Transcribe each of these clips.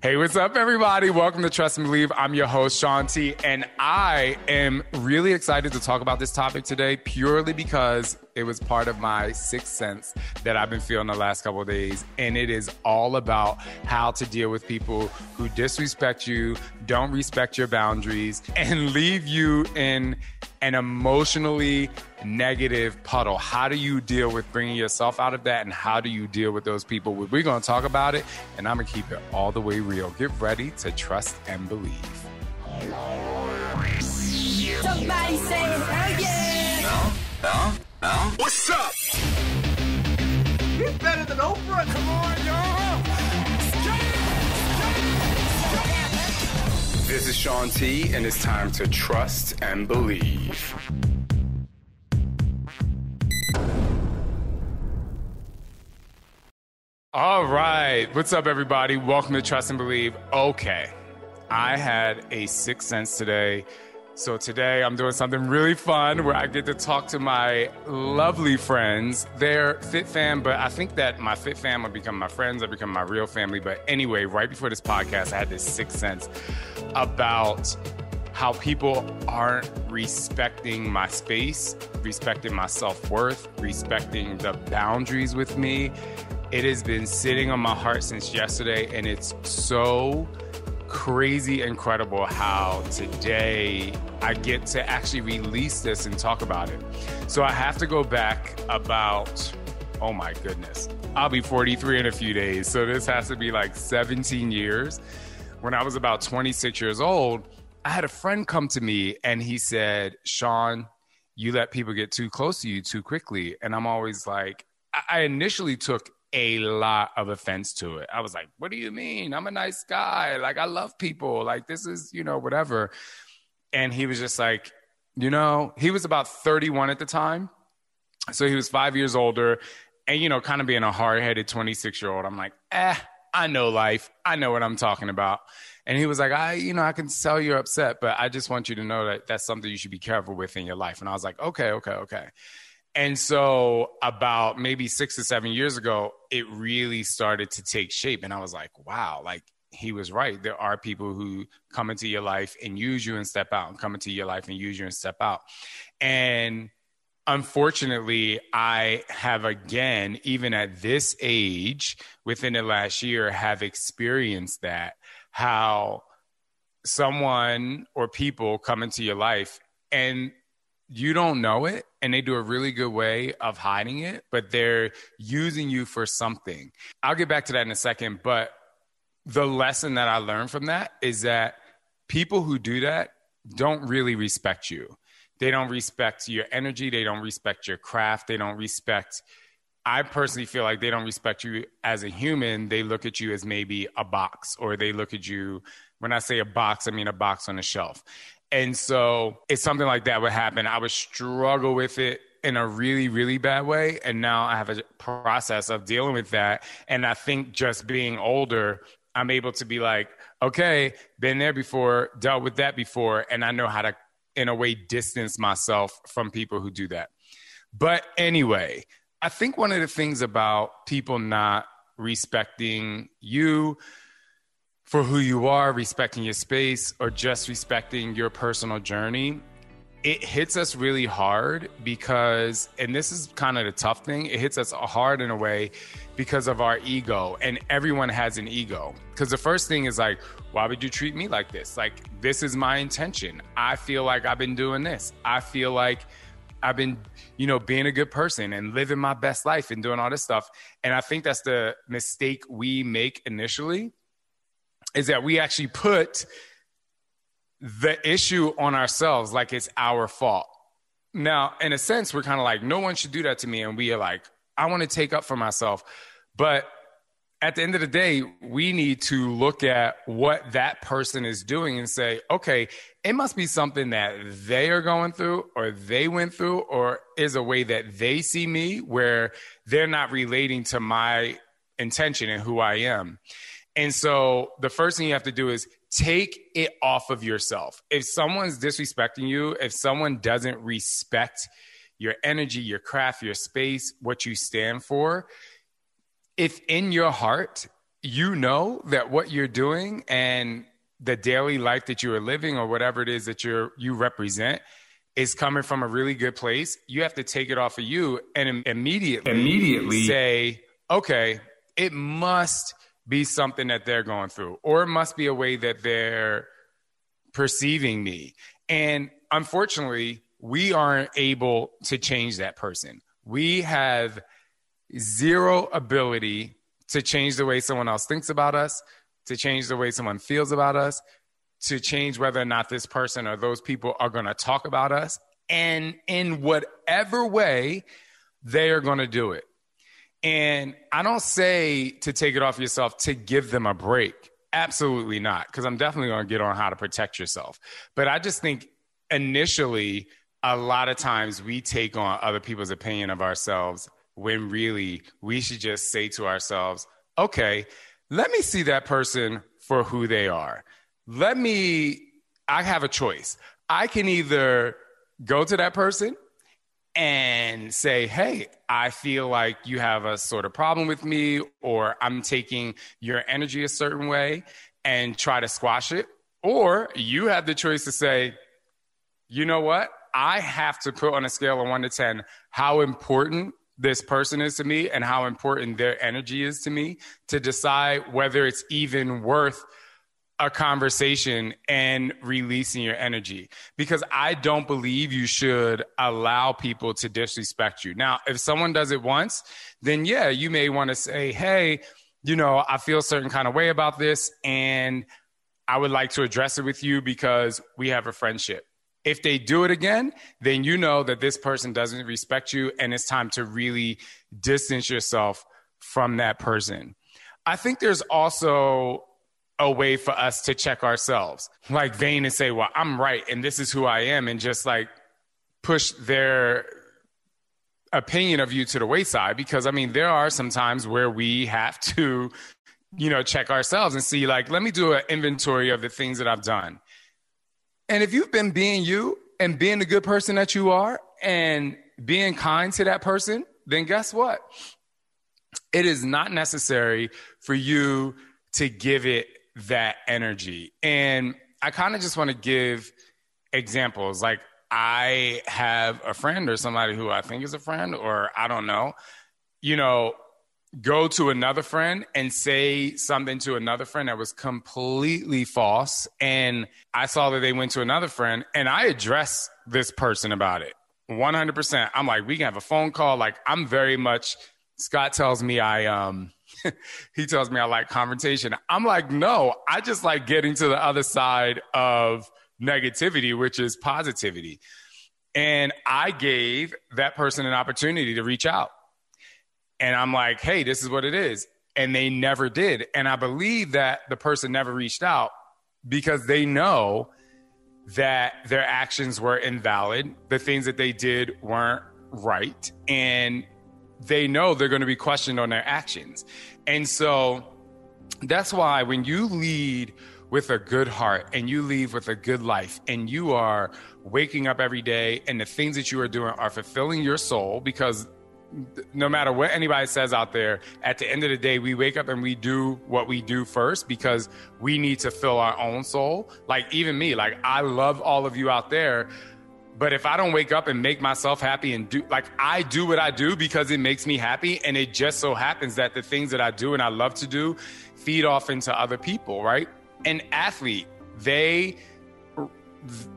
Hey, what's up, everybody? Welcome to Trust and Believe. I'm your host, Shaun T, and I am really excited to talk about this topic today purely because it was part of my sixth sense that I've been feeling the last couple of days, and it is all about how to deal with people who disrespect you, don't respect your boundaries, and leave you in an emotionally negative puddle. How do you deal with bringing yourself out of that, and how do you deal with those people? We're going to talk about it, and I'm going to keep it all the way real. Get ready to trust and believe. Somebody say hell yeah! No. What's up? He's better than Oprah. Come on, y'all. This is Shaun T, and it's time to trust and believe. All right. What's up, everybody? Welcome to Trust and Believe. Okay. I had a sixth sense today. So today I'm doing something really fun where I get to talk to my lovely friends. They're Fit Fam, but I think that my Fit Fam will become my friends. I become my real family. But anyway, right before this podcast, I had this sixth sense about how people aren't respecting my space, respecting my self-worth, respecting the boundaries with me. It has been sitting on my heart since yesterday, and it's so crazy incredible how today I get to actually release this and talk about it. So I have to go back about, oh my goodness, I'll be 43 in a few days. So this has to be like 17 years. When I was about 26 years old, I had a friend come to me and he said, Shaun, you let people get too close to you too quickly. And I'm always like, I initially took a lot of offense to it. I was like, what do you mean? I'm a nice guy. Like, I love people. Like, this is, whatever. And he was just like, he was about 31 at the time. So he was 5 years older and, kind of being a hard-headed 26-year-old. I'm like, I know life. I know what I'm talking about. And he was like, I can tell you're upset, but I just want you to know that that's something you should be careful with in your life. And I was like, okay. And so about maybe 6 or 7 years ago, it really started to take shape. And I was like, wow, like he was right. There are people who come into your life and use you and step out, and come into your life and use you and step out. And unfortunately, I have again, even at this age, within the last year, have experienced that, how someone or people come into your life and you don't know it, and they do a really good way of hiding it, but they're using you for something. I'll get back to that in a second, but the lesson that I learned from that is that people who do that don't really respect you. They don't respect your energy. They don't respect your craft. I personally feel like they don't respect you as a human. They look at you as maybe a box, or they look at you, when I say a box, I mean a box on a shelf. And so it's something like that would happen. I would struggle with it in a really, really bad way. And now I have a process of dealing with that. And I think just being older, I'm able to be like, okay, been there before, dealt with that before. And I know how to, in a way, distance myself from people who do that. But anyway, I think one of the things about people not respecting you for who you are, respecting your space, or just respecting your personal journey, it hits us really hard because, and this is kind of the tough thing, it hits us hard in a way because of our ego. And everyone has an ego. Because the first thing is like, why would you treat me like this? Like, this is my intention. I feel like I've been doing this. I feel like I've been, being a good person and living my best life and doing all this stuff. And I think that's the mistake we make initially, is that we actually put the issue on ourselves like it's our fault. Now, in a sense, we're kind of like, no one should do that to me. And we are like, I want to take up for myself. But at the end of the day, we need to look at what that person is doing and say, okay, it must be something that they are going through, or they went through, or is a way that they see me where they're not relating to my intention and who I am. And so the first thing you have to do is take it off of yourself. If someone's disrespecting you, if someone doesn't respect your energy, your craft, your space, what you stand for, if in your heart you know that what you're doing and the daily life that you are living or whatever it is that you represent is coming from a really good place, you have to take it off of you and immediately say, okay, it must be something that they're going through, or it must be a way that they're perceiving me. And unfortunately, we aren't able to change that person. We have zero ability to change the way someone else thinks about us, to change the way someone feels about us, to change whether or not this person or those people are going to talk about us, and in whatever way they are going to do it. And I don't say to take it off yourself to give them a break. Absolutely not, because I'm definitely going to get on how to protect yourself. But I just think initially, a lot of times we take on other people's opinion of ourselves when really we should just say to ourselves, okay, let me see that person for who they are. I have a choice. I can either go to that person and say, hey, I feel like you have a sort of problem with me, or I'm taking your energy a certain way, and try to squash it. Or you have the choice to say, you know what? I have to put on a scale of 1 to 10 how important this person is to me and how important their energy is to me to decide whether it's even worth a conversation and releasing your energy. Because I don't believe you should allow people to disrespect you. Now, if someone does it once, then yeah, you may want to say, hey, I feel a certain kind of way about this, and I would like to address it with you because we have a friendship. If they do it again, then you know that this person doesn't respect you, and it's time to really distance yourself from that person. I think there's also a way for us to check ourselves, like vain and say, well, I'm right, and this is who I am, and just like push their opinion of you to the wayside. Because there are some times where we have to, check ourselves and see, like, let me do an inventory of the things that I've done. And if you've been being you and being the good person that you are and being kind to that person, then guess what? It is not necessary for you to give it that energy. And I kind of just want to give examples. Like, I have a friend or somebody who I think is a friend, or I don't know, go to another friend and say something to another friend that was completely false. And I saw that they went to another friend, and I addressed this person about it 100%. I'm like, we can have a phone call. Like, I'm very much, Scott tells me he tells me I like confrontation. I'm like, no, I just like getting to the other side of negativity, which is positivity. And I gave that person an opportunity to reach out. And I'm like, hey, this is what it is. And they never did. And I believe that the person never reached out because they know that their actions were invalid. The things that they did weren't right. And they know they're going to be questioned on their actions. And so that's why when you lead with a good heart and you leave with a good life and you are waking up every day and the things that you are doing are fulfilling your soul, because no matter what anybody says out there, at the end of the day, we wake up and we do what we do first because we need to fill our own soul. Like, even me, like, I love all of you out there, but if I don't wake up and make myself happy and I do what I do because it makes me happy. And it just so happens that the things that I do and I love to do feed off into other people, right? An athlete,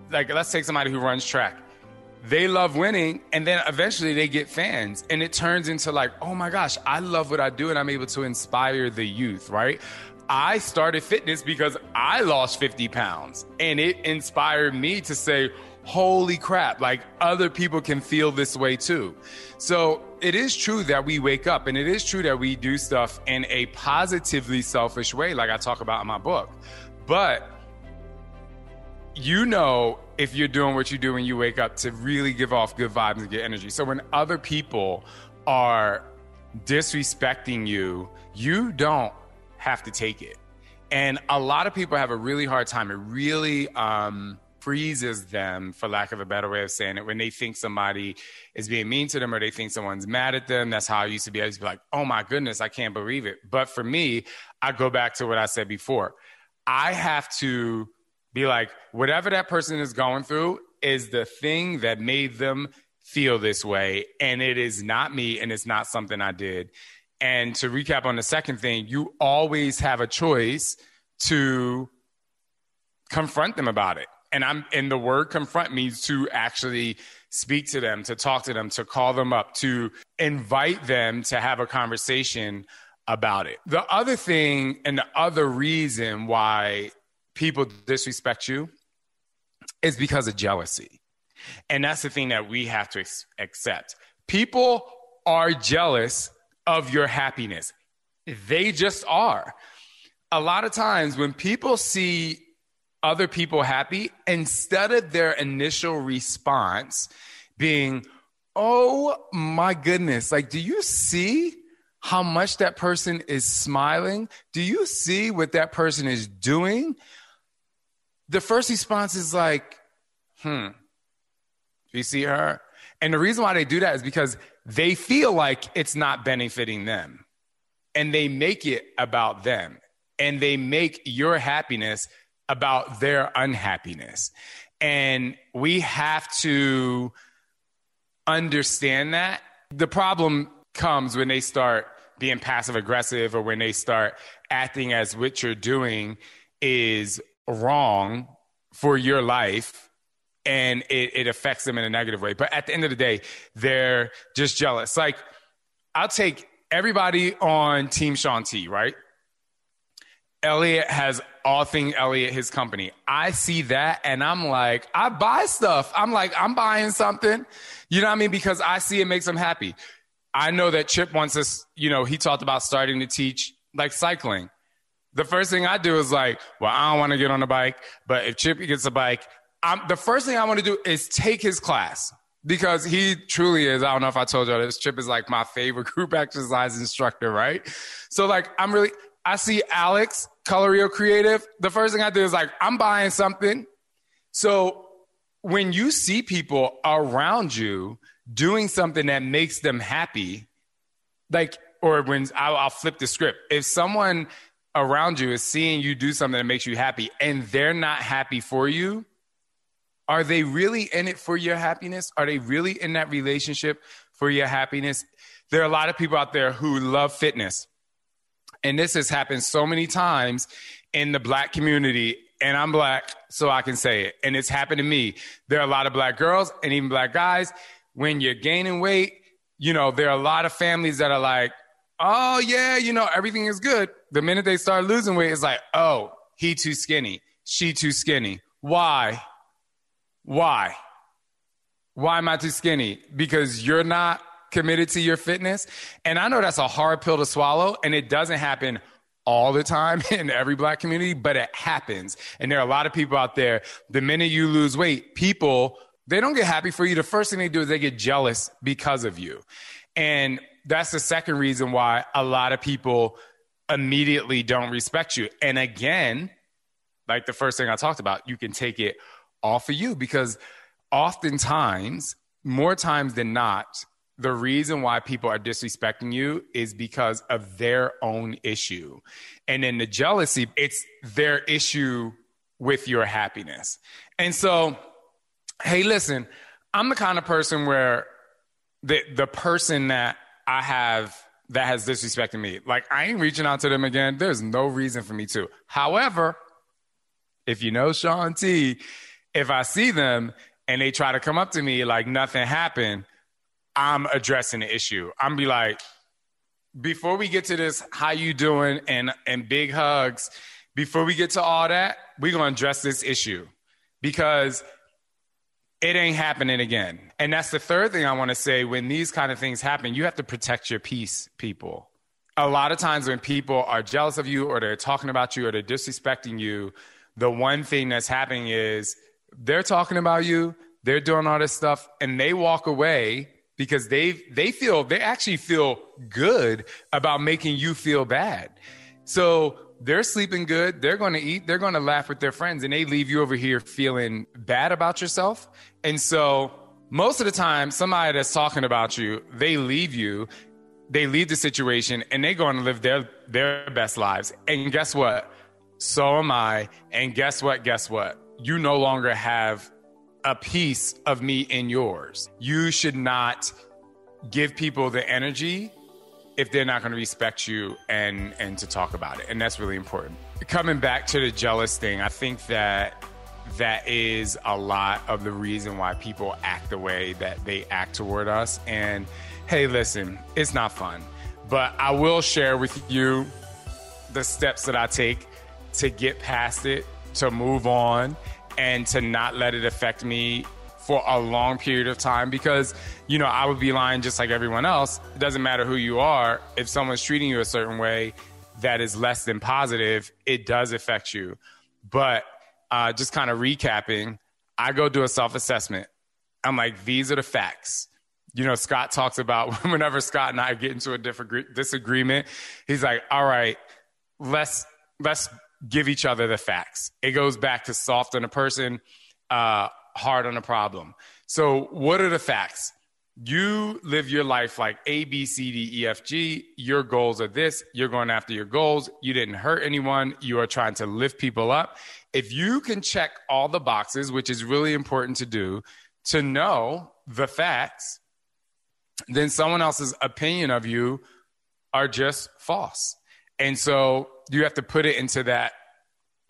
let's take somebody who runs track. They love winning, and then eventually they get fans, and it turns into like, oh my gosh, I love what I do, and I'm able to inspire the youth, right? I started fitness because I lost 50 pounds, and it inspired me to say, holy crap, like, other people can feel this way too. So it is true that we wake up, and it is true that we do stuff in a positively selfish way, like I talk about in my book. But if you're doing what you do when you wake up, to really give off good vibes and get energy. So when other people are disrespecting you, you don't have to take it. And a lot of people have a really hard time. It really freezes them, for lack of a better way of saying it, when they think somebody is being mean to them or they think someone's mad at them. That's how I used to be. I used to be like, oh my goodness, I can't believe it. But for me, I go back to what I said before. I have to be like, whatever that person is going through is the thing that made them feel this way. And it is not me, and it's not something I did. And to recap on the second thing, you always have a choice to confront them about it. And the word confront means to actually speak to them, to talk to them, to call them up, to invite them to have a conversation about it. The other thing and the other reason why people disrespect you is because of jealousy. And that's the thing that we have to accept. People are jealous of your happiness. They just are. A lot of times when people see other people happy, instead of their initial response being, oh my goodness, like, do you see how much that person is smiling? Do you see what that person is doing? The first response is like, you see her? And the reason why they do that is because they feel like it's not benefiting them. And they make it about them. And they make your happiness about their unhappiness. And we have to understand that. The problem comes when they start being passive aggressive, or when they start acting as what you're doing is wrong for your life, and it affects them in a negative way. But at the end of the day, they're just jealous. Like, I'll take everybody on Team Shaun T, right? Elliot has all thing Elliot, his company. I see that and I'm like, I buy stuff. I'm like, I'm buying something. You know what I mean? Because I see it makes him happy. I know that Chip wants us, he talked about starting to teach like cycling. The first thing I do is like, well, I don't want to get on a bike, but if Chip gets a bike, the first thing I want to do is take his class, because he truly is. I don't know if I told y'all this. Chip is like my favorite group exercise instructor, right? So like, I see Alex, Colorio Creative. The first thing I do is like, I'm buying something. So when you see people around you doing something that makes them happy, like, or when I'll flip the script. If someone around you is seeing you do something that makes you happy and they're not happy for you, are they really in it for your happiness? Are they really in that relationship for your happiness? There are a lot of people out there who love fitness. And this has happened so many times in the Black community. And I'm Black, so I can say it. And it's happened to me. There are a lot of Black girls and even Black guys. When you're gaining weight, there are a lot of families that are like, oh, yeah, everything is good. The minute they start losing weight, it's like, oh, he too skinny. She too skinny. Why? Why am I too skinny? Because you're not committed to your fitness. And I know that's a hard pill to swallow, and it doesn't happen all the time in every Black community, but it happens. And there are a lot of people out there, the minute you lose weight, people, they don't get happy for you. The first thing they do is they get jealous because of you. And that's the second reason why a lot of people immediately don't respect you. And again, like the first thing I talked about, you can take it off of you, because oftentimes, more times than not, the reason why people are disrespecting you is because of their own issue. And in the jealousy, it's their issue with your happiness. And so, hey, listen, I'm the kind of person where the person that I have that has disrespected me, like, I ain't reaching out to them again. There's no reason for me to. However, if you know Shaun T, if I see them and they try to come up to me like nothing happened, I'm addressing the issue. I'm be like, before we get to this, how you doing, and big hugs, before we get to all that, we're going to address this issue, because it ain't happening again. And that's the third thing I want to say. When these kind of things happen, you have to protect your peace, people. A lot of times when people are jealous of you, or they're talking about you, or they're disrespecting you, the one thing that's happening is they're talking about you, they're doing all this stuff, and they walk away because they actually feel good about making you feel bad. So they're sleeping good. They're going to eat. They're going to laugh with their friends, and they leave you over here feeling bad about yourself. And so most of the time, somebody that's talking about you, they leave the situation, and they go and live their best lives. And guess what? So am I. And guess what? You no longer have a piece of me in yours. You should not give people the energy if they're not going to respect you and to talk about it. And that's really important. Coming back to the jealous thing, I think that is a lot of the reason why people act the way that they act toward us. And hey, listen, it's not fun, but I will share with you the steps that I take to get past it, to move on, and to not let it affect me for a long period of time. Because, I would be lying just like everyone else. It doesn't matter who you are. If someone's treating you a certain way that is less than positive, it does affect you. But just kind of recapping, I go do a self-assessment. I'm like, these are the facts. Scott talks about whenever Scott and I get into a disagreement, he's like, all right, let's give each other the facts. It goes back to soft on a person, hard on a problem. So what are the facts? You live your life like A, B, C, D, E, F, G. Your goals are this. You're going after your goals. You didn't hurt anyone. You are trying to lift people up. If you can check all the boxes, which is really important to do, to know the facts, then someone else's opinion of you are just false. And so you have to put it into that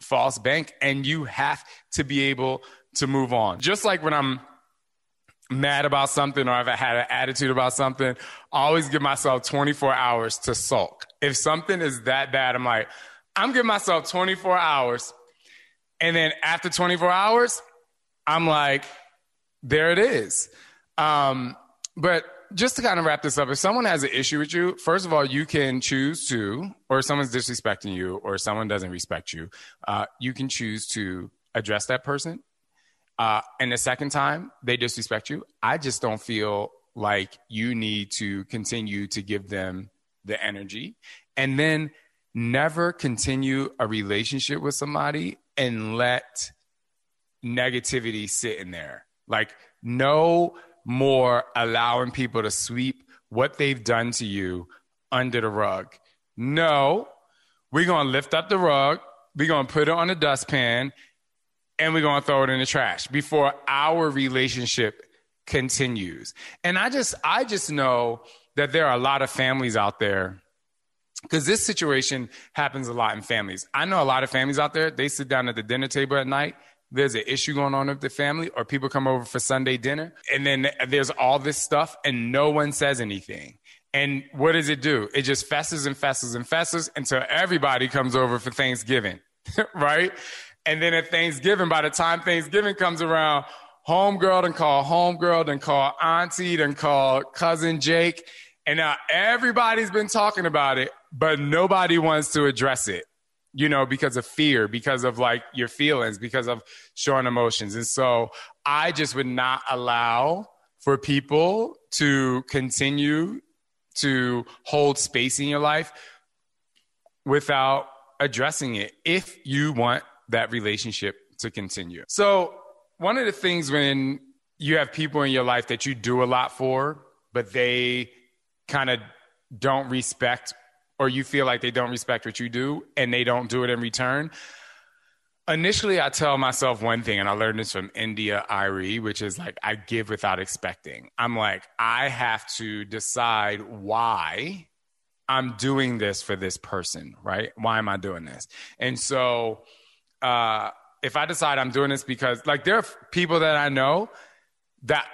false bank, and you have to be able to move on. Just like when I'm mad about something, or if I had an attitude about something, I always give myself 24 hours to sulk. If something is that bad, I'm like, I'm giving myself 24 hours. And then after 24 hours, I'm like, there it is. But just to kind of wrap this up, if someone has an issue with you, first of all, you can choose to, or if someone's disrespecting you, or someone doesn't respect you, you can choose to address that person. And the second time they disrespect you, I just don't feel like you need to continue to give them the energy. And then never continue a relationship with somebody and let negativity sit in there. Like, no more allowing people to sweep what they've done to you under the rug. No, we're going to lift up the rug. We're going to put it on the dustpan, and we're going to throw it in the trash before our relationship continues. And I just know that there are a lot of families out there, because this situation happens a lot in families. I know a lot of families out there, they sit down at the dinner table at night. There's an issue going on with the family, or people come over for Sunday dinner, and then there's all this stuff and no one says anything. And what does it do? It just festers and festers and festers until everybody comes over for Thanksgiving, right? And then at Thanksgiving, by the time Thanksgiving comes around, homegirl done call homegirl, done call auntie, done call cousin Jake. And now everybody's been talking about it, but nobody wants to address it, because of fear, because of like your feelings, because of showing emotions. And so I just would not allow for people to continue to hold space in your life without addressing it if you want that relationship to continue. So one of the things when you have people in your life that you do a lot for, but they kind of don't respect, or you feel like they don't respect what you do and they don't do it in return. Initially, I tell myself one thing, and I learned this from India Irie, which is like, I give without expecting. I'm like, I have to decide why I'm doing this for this person, right? Why am I doing this? And so if I decide I'm doing this because, like, there are people that I know that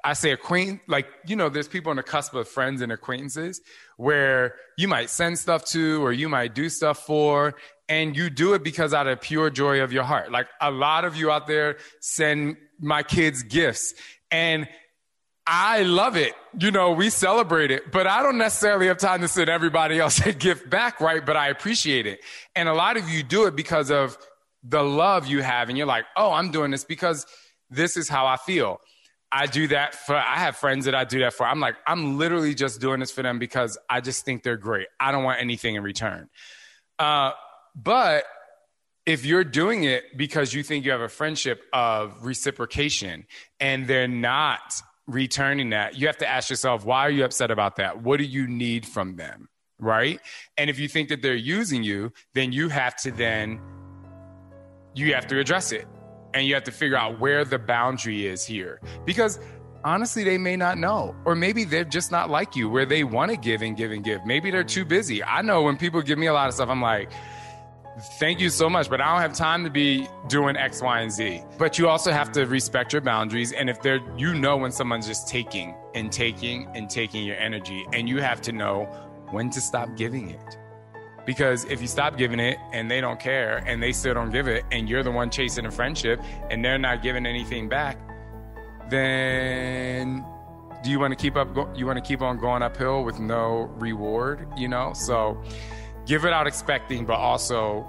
I say acquaintance, like, there's people on the cusp of friends and acquaintances where you might send stuff to, or you might do stuff for, and you do it because out of pure joy of your heart. Like, a lot of you out there send my kids gifts, and I love it. We celebrate it, but I don't necessarily have time to send everybody else a gift back, right? But I appreciate it. And a lot of you do it because of the love you have, and you're like, oh, I'm doing this because this is how I feel. I have friends that I do that for. I'm like, I'm literally just doing this for them because I just think they're great. I don't want anything in return. But if you're doing it because you think you have a friendship of reciprocation and they're not returning that, you have to ask yourself, why are you upset about that? What do you need from them? Right? And if you think that they're using you, then you have to address it. And you have to figure out where the boundary is here. Because honestly, they may not know. Or maybe they're just not like you, where they want to give and give and give. Maybe they're too busy. I know when people give me a lot of stuff, I'm like, thank you so much, but I don't have time to be doing X, Y, and Z. But you also have to respect your boundaries. And if they're, when someone's just taking and taking and taking your energy, and you have to know when to stop giving it. Because if you stop giving it and they don't care and they still don't give it, and you're the one chasing a friendship and they're not giving anything back, then do you want to keep on going uphill with no reward, So give it out expecting, but also,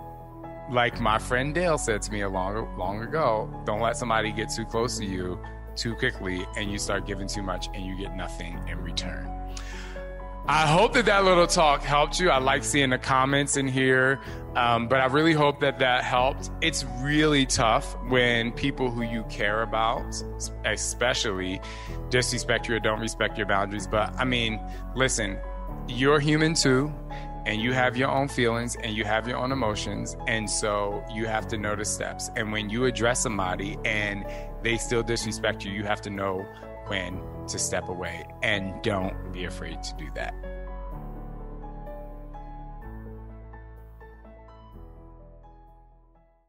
like my friend Dale said to me long ago, don't let somebody get too close to you too quickly and you start giving too much and you get nothing in return. I hope that little talk helped you. I like seeing the comments in here, but I really hope that helped. It's really tough when people who you care about, especially, disrespect you or don't respect your boundaries. But I mean, listen, you're human too, and you have your own feelings and you have your own emotions. And so you have to know the steps. And when you address somebody and they still disrespect you, you have to know when to step away, and don't be afraid to do that.